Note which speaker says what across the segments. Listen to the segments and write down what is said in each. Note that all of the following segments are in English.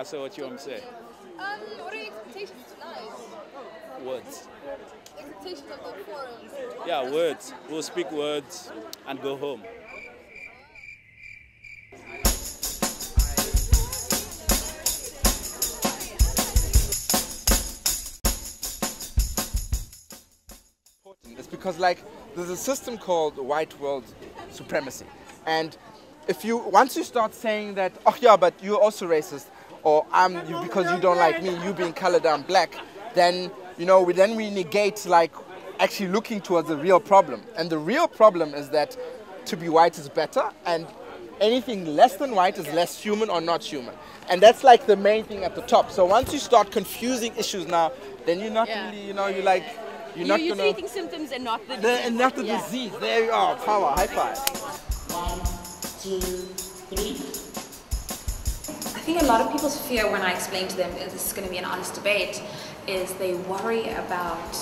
Speaker 1: Yeah, so what you want to say?
Speaker 2: What are your expectations tonight?
Speaker 1: Words.
Speaker 2: Expectations of the forum?
Speaker 1: Yeah, words. We'll speak words and go home.
Speaker 3: It's because there's a system called white world supremacy, and once you start saying that, oh yeah, but you're also racist, or because you don't like me, you being colored, I'm black, then we negate actually looking towards the real problem. And the real problem is that to be white is better, and anything less than white is less human or not human. And that's the main thing at the top. So once you start confusing issues now, then you're not really, you're
Speaker 4: treating symptoms and not the disease.
Speaker 3: And not the disease. There you are. Power. High five.
Speaker 5: 1, 2, 3. I think a lot of people's fear when I explain to them that this is going to be an honest debate is they worry about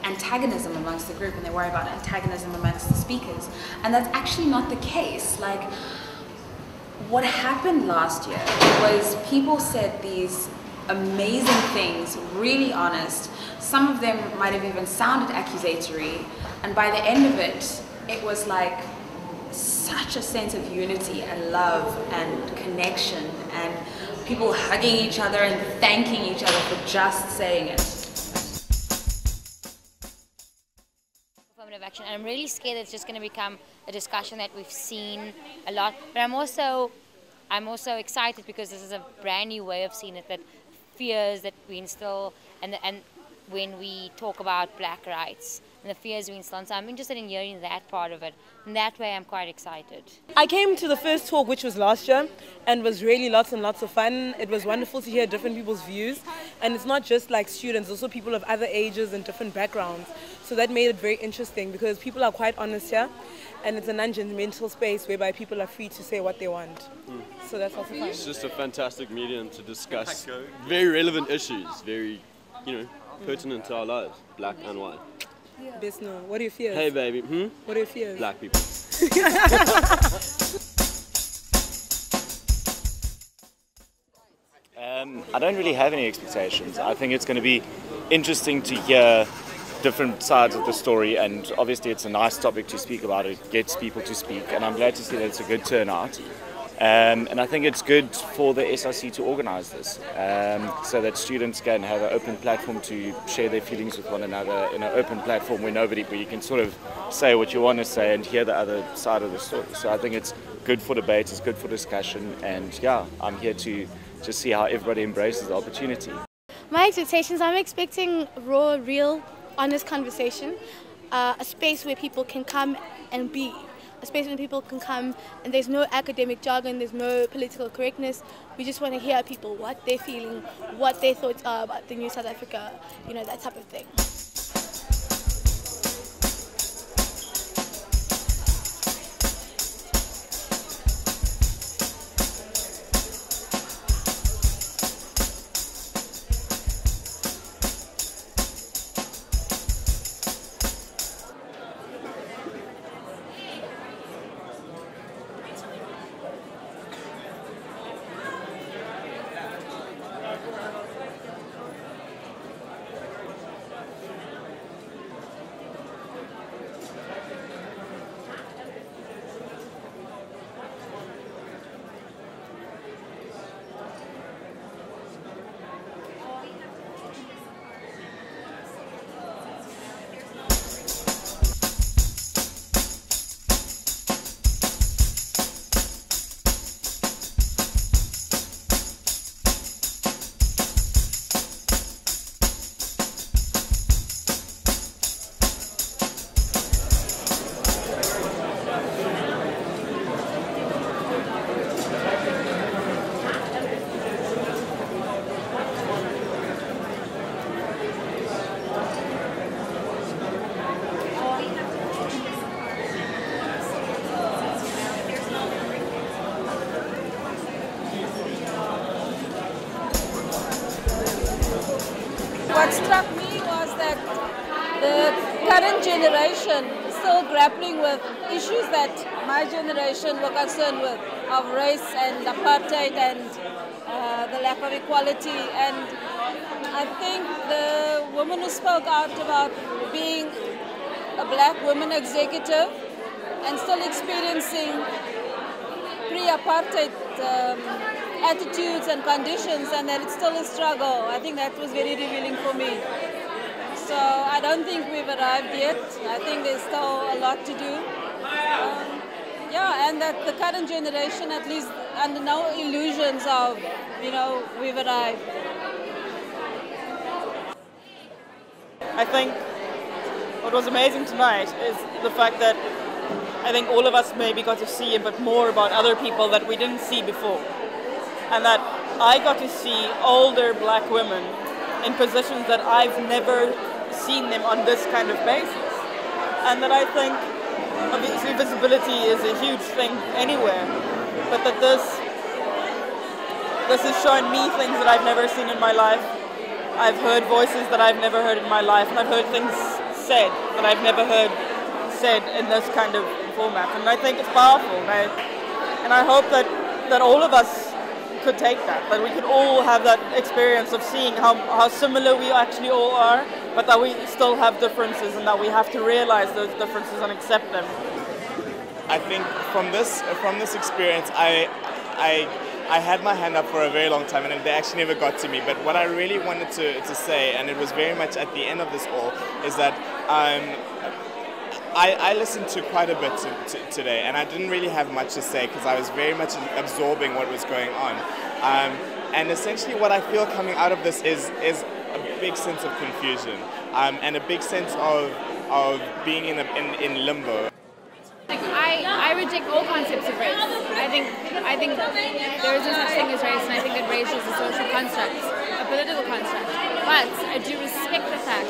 Speaker 5: antagonism amongst the group, and they worry about antagonism amongst the speakers, and that's actually not the case. What happened last year was people said these amazing things, really honest. Some of them might have even sounded accusatory, and by the end of it, it was such a sense of unity and love and connection, and people hugging each other and thanking each other for just saying it.
Speaker 6: Affirmative action, and I'm really scared that it's just going to become a discussion that we've seen a lot. But I'm also excited because this is a brand new way of seeing it, that fears that we instill and when we talk about black rights and the fears we instill. So I'm interested in hearing that part of it. And that way I'm quite excited.
Speaker 4: I came to the first talk, which was last year, and was really lots and lots of fun. It was wonderful to hear different people's views. And it's not just students, also people of other ages and different backgrounds. So that made it very interesting because people are quite honest here. And it's a non-judgmental space whereby people are free to say what they want. So that's also fun.
Speaker 7: It's just a fantastic medium to discuss very relevant issues, very, pertinent to our lives, black and white.
Speaker 4: Best know. What are your fears?
Speaker 7: Hey baby,
Speaker 4: What are your fears?
Speaker 7: Black people.
Speaker 8: I don't really have any expectations. I think it's going to be interesting to hear different sides of the story, and obviously it's a nice topic to speak about. It gets people to speak, and I'm glad to see that it's a good turnout. And I think it's good for the SRC to organise this, so that students can have an open platform to share their feelings with one another in an open platform where you can sort of say what you want to say and hear the other side of the story. So I think it's good for debate, it's good for discussion, and yeah, I'm here to just see how everybody embraces the opportunity.
Speaker 9: My expectations, I'm expecting raw, real, honest conversation, a space where people can come and be. A space where people can come and there's no academic jargon, there's no political correctness. We just want to hear people, what they're feeling, what their thoughts are about the new South Africa, that type of thing.
Speaker 10: What struck me was that the current generation is still grappling with issues that my generation were concerned with, of race and apartheid the lack of equality. And I think the woman who spoke out about being a black woman executive and still experiencing pre-apartheid attitudes and conditions, and that it's still a struggle. I think that was very revealing for me. So I don't think we've arrived yet. I think there's still a lot to do. Yeah, and that the current generation, at least under no illusions of, we've arrived.
Speaker 11: I think what was amazing tonight is the fact that I think all of us maybe got to see a bit more about other people that we didn't see before. And that I got to see older black women in positions that I've never seen them on this kind of basis. And that I think, obviously, visibility is a huge thing anywhere, but that this has shown me things that I've never seen in my life. I've heard voices that I've never heard in my life, and I've heard things said that I've never heard said in this kind of format. And I think it's powerful, and I hope that all of us could take that we could all have that experience of seeing how similar we actually all are, but that we still have differences and that we have to realize those differences and accept them.
Speaker 8: I think from this experience, I had my hand up for a very long time and they actually never got to me. But what I really wanted to say, and it was very much at the end of this all, is that I listened to quite a bit today, and I didn't really have much to say because I was very much absorbing what was going on. And essentially what I feel coming out of this is a big sense of confusion and a big sense of being in limbo.
Speaker 12: I reject all concepts of race. I think there is no such thing as race, and I think that race is a social construct, a political construct. But I do respect the fact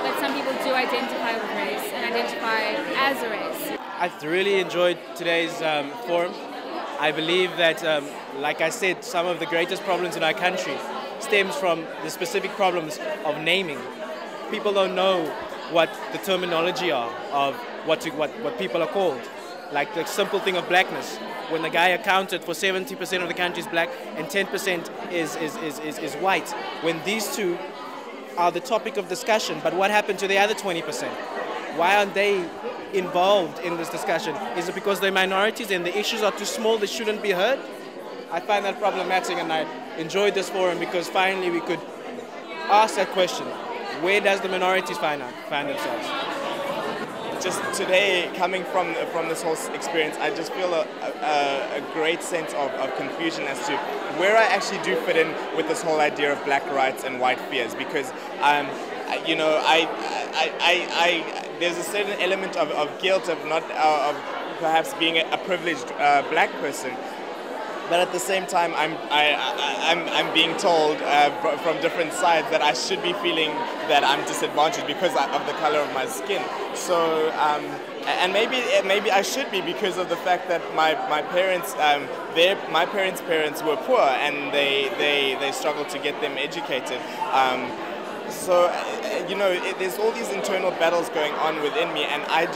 Speaker 12: that some people do identify with race and identify as a race.
Speaker 13: I really enjoyed today's forum. I believe that, like I said, some of the greatest problems in our country stems from the specific problems of naming. People don't know what the terminology are of what people are called. Like the simple thing of blackness. When the guy accounted for 70% of the country is black and 10% is white. When these two are the topic of discussion, but what happened to the other 20%? Why aren't they involved in this discussion? Is it because they're minorities and the issues are too small, they shouldn't be heard? I find that problematic, and I enjoyed this forum because finally we could ask that question. Where does the minorities find themselves?
Speaker 8: Just today, coming from this whole experience, I just feel a great sense of confusion as to where I actually do fit in with this whole idea of black rights and white fears, because there's a certain element of guilt of perhaps being a privileged black person. But at the same time, I'm being told from different sides that I should be feeling that I'm disadvantaged because of the color of my skin. So, and maybe I should be because of the fact that my parents, my parents were poor and they struggled to get them educated. So, there's all these internal battles going on within me, and I've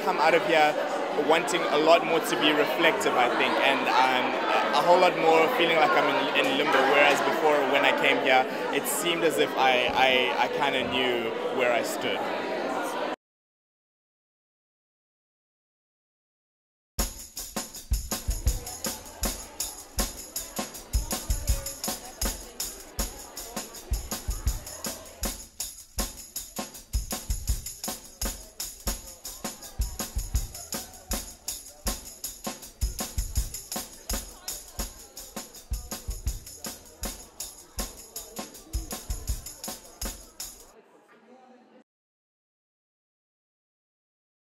Speaker 8: come out of here wanting a lot more to be reflective, I think, and a whole lot more feeling like I'm in limbo, whereas before when I came here, it seemed as if I kind of knew where I stood.